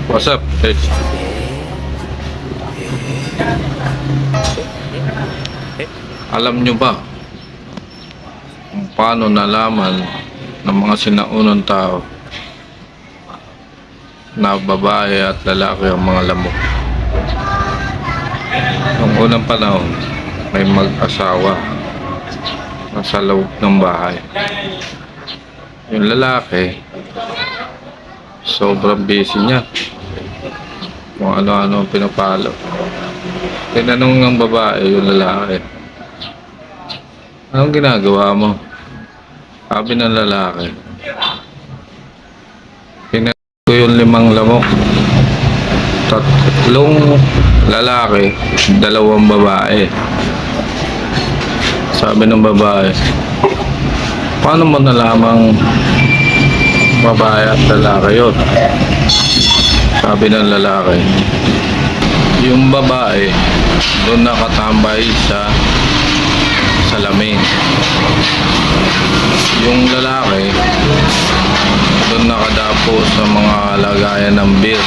What's up, Edge? Alam nyo ba kung paano nalaman ng mga sinaunang tao na babae at lalaki ang mga lamok? Noong unang panahon, may mag-asawa na sa loob ng bahay. Yung lalaki, sobrang busy niya. Kung ano-ano ang pinapalo. Tinanong ng babae yung lalaki, anong ginagawa mo? Sabi ng lalaki, pinag ko yung 5 lamok. 3 lalaki, 2 babae. Sabi ng babae, paano mo nalamang babae at lalaki yun? Sabi ng lalaki, yung babae doon nakatambay sa salamin, yung lalaki doon nakadapo sa mga lagayan ng beer.